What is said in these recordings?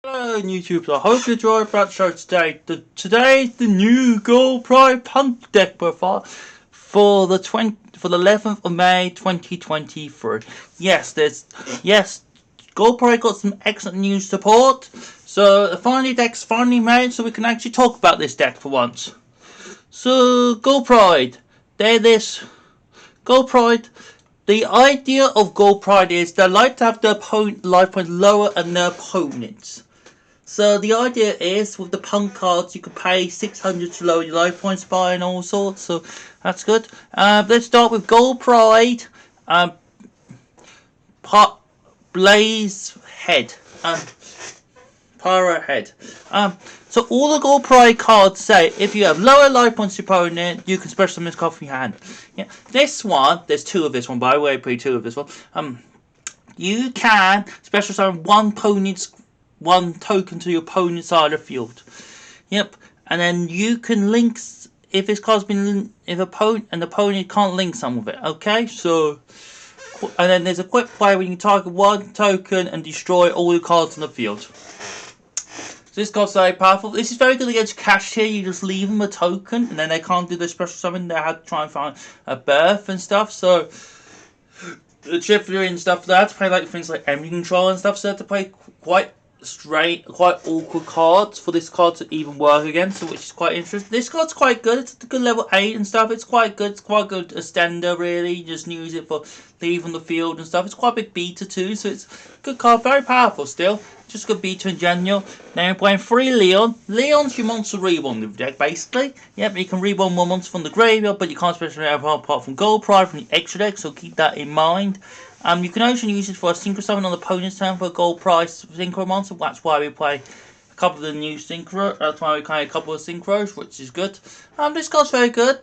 Hello YouTube, I hope you enjoyed that show today. Today's the new Gold Pride Punk deck profile for the 11th of May 2023. Yes, Gold Pride got some excellent new support. So the deck's finally made, so we can actually talk about this deck for once. So Gold Pride, Gold Pride. The idea of Gold Pride is they like to have their opponent life points lower than their opponents. So the idea is with the punk cards you can pay 600 to lower your life points by and all sorts, so that's good. Let's start with Gold Pride. Blaze Head. Pyro Head. So all the Gold Pride cards say if you have lower life points to your opponent, you can special summon this card from your hand. Yeah. This one, there's two of this one by the way, two of this one. You can special summon one token to your opponent's side of the field. Yep. And then you can link if this card's been the opponent can't link some of it. Okay, so and then there's a quick play where you can target one token and destroy all the cards on the field. So this card's very powerful. This is very good against cash here. You just leave them a token and then they can't do the special summon. They have to try and find a birth and stuff. So the chivalry and stuff, they have to play like things like enemy control and stuff. So they have to play quite awkward cards for this card to even work against, so which is quite interesting. This card's quite good. It's a good level 8 and stuff. It's quite good. It's quite good extender really. You just use it for leaving the field and stuff. It's quite a big beta too, so it's a good card. Very powerful still. Just good beta in general. Now we're playing 3 Leon. Leon's your monster reborn with deck basically. Yep, you can reborn one monster from the graveyard, but you can't specially apart from Gold Pride from the extra deck, so keep that in mind. You can also use it for a synchro summon on the opponent's turn for a gold price synchro monster. That's why we play a couple of the new synchro. That's why we play a couple of synchros, which is good. This card's very good.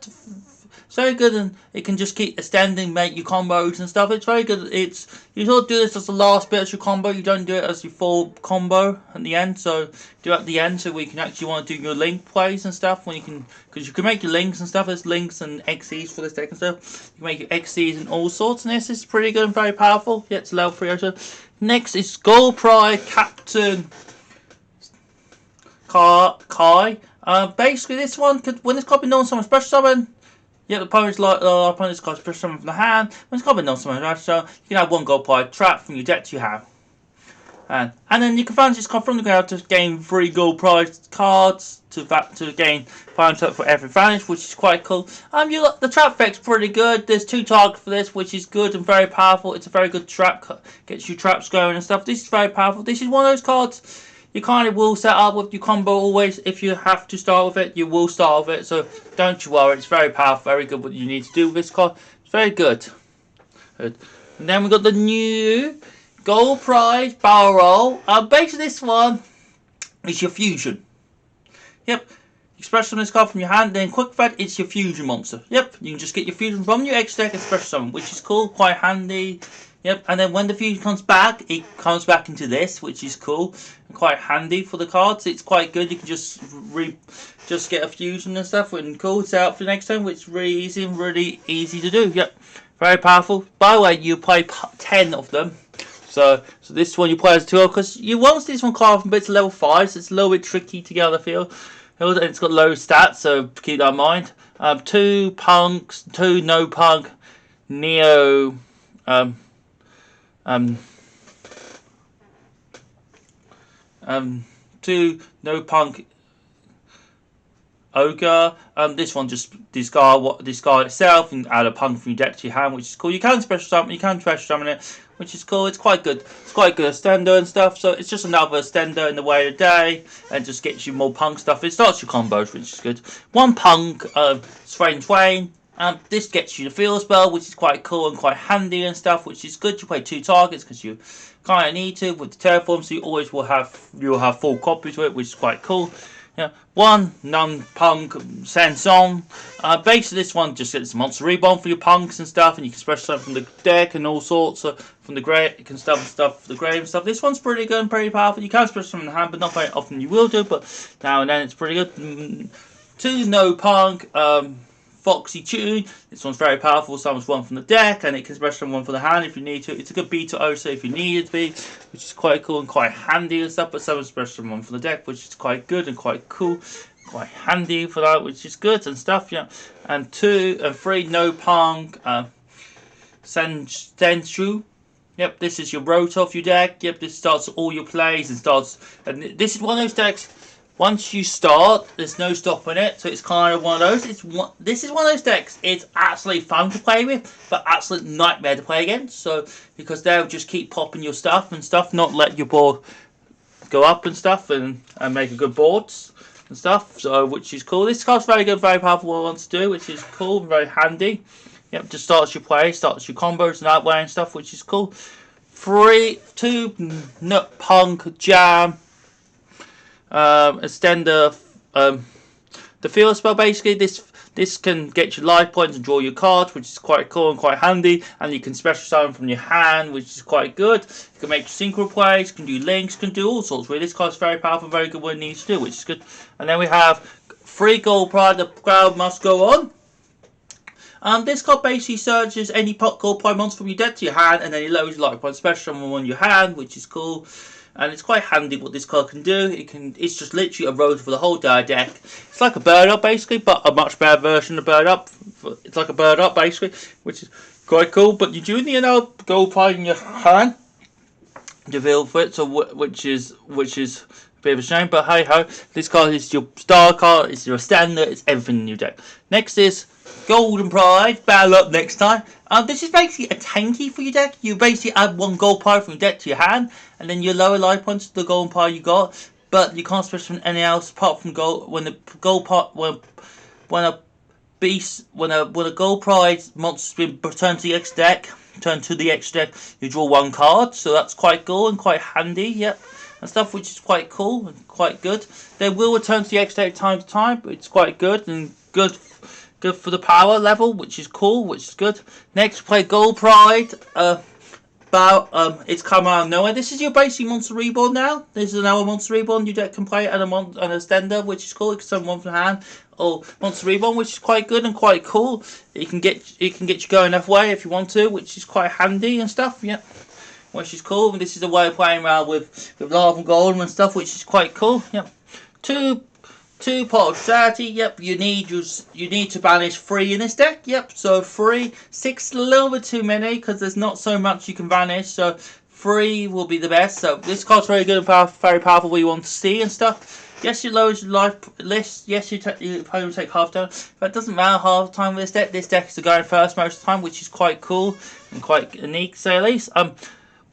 It's very good, and it can just keep extending, make your combos and stuff. It's very good. You sort of do this as the last bit of your combo. You don't do it as your full combo at the end. So do it at the end, so we can actually want to do your link plays and stuff. Because you can make your links and stuff. There's links and XEs for this deck and stuff. You can make your XEs and all sorts. And this is pretty good and very powerful. Yeah, it's level 3 also. Next is Gold Pride Captain Kai. Basically, this one when this card been on someone special summon. Yeah, the opponent's got special summon from the hand. When it's got a non-summon, so you can have one Gold Pride trap from your deck you have. And then you can find this card from the ground to gain 3 Gold Pride cards to gain 5 trap for every vanish, which is quite cool. The trap effect's pretty good. There's 2 targets for this, which is good and very powerful. It's a very good trap, gets you traps going and stuff. This is very powerful. This is one of those cards you kind of will set up with your combo always. If you have to start with it, you will start with it. So don't you worry. It's very powerful, very good what you need to do with this card. It's very good. And then we've got the new Gold Pride Barrel Roll. Basically this one is your fusion. Yep. You special summon this card from your hand, then quick fed, it's your fusion monster. Yep. You can just get your fusion from your X deck and special summon, which is cool, quite handy. Yep, and then when the fusion comes back, it comes back into this, which is cool and quite handy for the cards. It's quite good. You can just get a fusion and stuff and cool. Set out for the next time, which is really easy to do. Yep, very powerful. By the way, you play 10 of them. So this one you play as 2 because you want this one card, but it's level 5, so it's a little bit tricky to get on the field. It's got low stats, so keep that in mind. 2 punks, 2 no punk, Neo. 2 no punk ogre. This one just discard itself and add a punk from your deck to your hand, which is cool. You can special summon it, which is cool. It's quite good. It's quite good extender and stuff. So it's just another extender in the way of the day, and just gets you more punk stuff. It starts your combos, which is good. 1 punk, Swain. This gets you the field spell, which is quite cool and quite handy and stuff, which is good. You play 2 targets because you kind of need to with the terraform, so you always will have full copies of it, which is quite cool. Yeah, 1 non-punk Sansong. Basically, this one just gets monster reborn for your punks and stuff, and you can special summon from the deck and all sorts of from the grave. You can stuff the grave and stuff. This one's pretty good and pretty powerful. You can special summon in the hand, but not very often you will do. But now and then it's pretty good. 2 no punk. Foxy Tune. This one's very powerful. Summons one from the deck, and it can special summon one from the hand if you need to. It's a good beta also if you need it to be, which is quite cool and quite handy and stuff. But summons special summon one from the deck, which is quite good and quite cool, quite handy for that, which is good and stuff. Yeah, and 2 and 3 no punk. Senshu. Yep, this is your Rotoff your deck. Yep, this starts all your plays and starts. And this is one of those decks. Once you start, there's no stopping it. So it's kind of one of those. This is one of those decks. It's absolutely fun to play with, but absolute nightmare to play against. So because they'll just keep popping your stuff and stuff, not let your board go up and stuff, and make a good boards and stuff. So which is cool. This card's very good, very powerful. What I want to do, which is cool, very handy. Yep, just starts your play, starts your combos and that way and stuff, which is cool. 2 Nut Punk Jam. Extender. The field spell, basically, this can get you life points and draw your cards, which is quite cool and quite handy. And you can special summon from your hand, which is quite good. You can make synchro plays, can do links, can do all sorts. Really, this card's very powerful, very good what it needs to do, which is good. And then we have 3 gold pride. The crowd must go on. This card basically searches any gold pride monster from your deck to your hand, and then it lowers your life point special summon on your hand, which is cool. And it's quite handy what this card can do. It's just literally a road for the whole deck. It's like a bird up basically, but a much better version of bird up. It's like a bird up basically, which is quite cool. But you do need a gold pride in your hand to feel for it, so which is a bit of a shame. But hey ho, this card is your star card. It's your standard. It's everything in your deck. Next is Golden Pride. Battle up next time. This is basically a tanky for your deck. You basically add 1 gold pride from your deck to your hand, and then you lower life points to the golden pride you got. But you can't special from anything else apart from gold. When the gold pride, when a gold pride monster's been returned to the X deck, you draw 1 card. So that's quite cool and quite handy. Yep, and stuff, which is quite cool and quite good. They will return to the X deck time to time, but it's quite good and good for the power level, which is cool, which is good. Next, play Gold Pride. It's come out of nowhere. This is your basic Monster Reborn now. This is another Monster Reborn your deck can play, and a Stender, which is cool. It can summon one from hand, or Monster Reborn, which is quite good and quite cool. It can get you going halfway if you want to, which is quite handy and stuff. Yep, which is cool. And this is a way of playing around with Lava Golem and stuff, which is quite cool. Yep, 2 pot of 30. Yep, you need to banish 3 in this deck. Yep, so 3, 6 a little bit too many because there's not so much you can banish. So 3 will be the best. So this card's very good and powerful, very powerful. What you want to see and stuff. Yes, it lowers your life list. Yes, your opponent will take half down. But it doesn't matter half the time with this deck. This deck is the going first most of the time, which is quite cool and quite unique, say at least.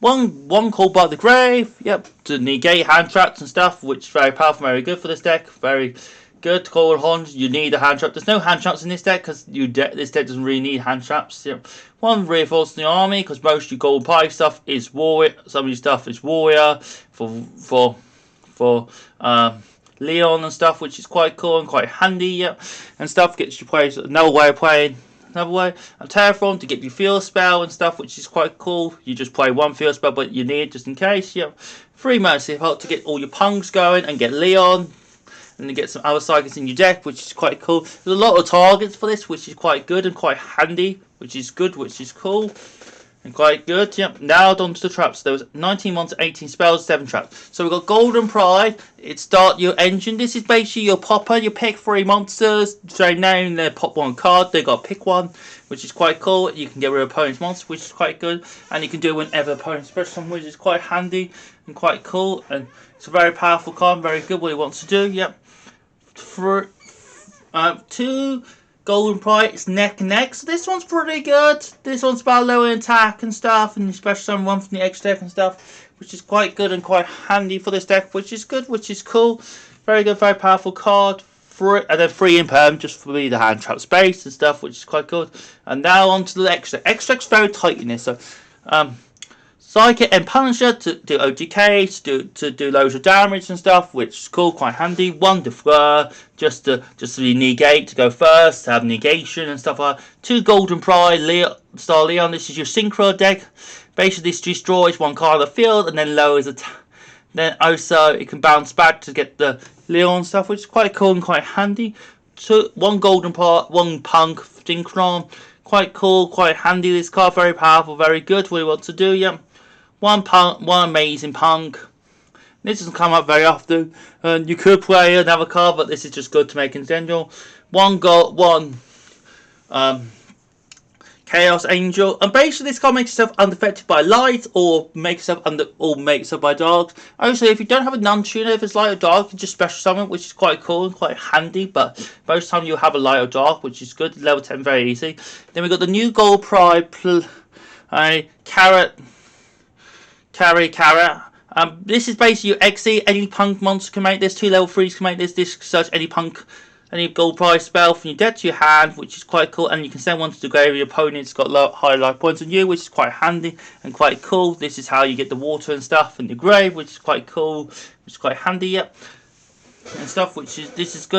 One called by the grave, yep, to negate hand traps and stuff, which is very powerful, very good for this deck, very good. Call horns, you need a hand trap. There's no hand traps in this deck because this deck doesn't really need hand traps. Yep. 1 reinforcing the army because most of your gold pie stuff is warrior. Some of your stuff is warrior for Leon and stuff, which is quite cool and quite handy. Yep, and stuff gets you plays another way of playing. Another way, a Terraform to get your field spell and stuff, which is quite cool. You just play 1 field spell, but you need it just in case. Yeah, 3 Mercy Heart to get all your punks going and get Leon, and then get some other psychics in your deck, which is quite cool. There's a lot of targets for this, which is quite good and quite handy, which is good, which is cool. And quite good, yep. Now on to the traps. There was 19 monsters, 18 spells, 7 traps. So we've got Golden Pride. It start your engine. This is basically your popper. You pick 3 monsters. Same name, they pop 1 card. They got to pick 1, which is quite cool. You can get rid of opponent's monster, which is quite good. And you can do whenever opponent's special summon, which is quite handy and quite cool. And it's a very powerful card, very good what it wants to do, yep. 2 Golden Pride, it's neck and neck. So this one's pretty good. This one's about lowering attack and stuff, and especially summon 1 from the X deck and stuff, which is quite good and quite handy for this deck, which is good, which is cool. Very good, very powerful card. And then 3 imperm just for me, the hand trap space and stuff, which is quite good. And now on to the X deck. X deck's very tight in this. So Psychic and Punisher to do OTK, to do loads of damage and stuff, which is cool, quite handy. 1 Defleur, just to negate, to go first, to have negation and stuff like that. 2 Golden Pride, Star Leon, this is your Synchro deck. Basically this destroys 1 card of the field and then lowers attack. Then also it can bounce back to get the Leon stuff, which is quite cool and quite handy. one golden part, one punk Synchron. Quite cool, quite handy this card, very powerful, very good. What do you want to do? Yeah. One punk, one amazing punk. This doesn't come up very often. You could play another card, but this is just good to make in general. One Chaos Angel, and basically this card makes yourself unaffected by light, or makes yourself by dark. Obviously, if you don't have a non-tuner, if it's light or dark, you can just special summon, which is quite cool and quite handy. But most of the time you'll have a light or dark, which is good. Level 10, very easy. Then we got the new gold prize, Carrot. This is basically your XE. Any punk monster can make this. 2 level 3s can make this. This search any gold prize spell from your deck to your hand, which is quite cool. And you can send one to the grave of your opponent's got higher life points than you, which is quite handy and quite cool. This is how you get the water and stuff in the grave, which is quite cool, which is quite handy, and stuff. This is good.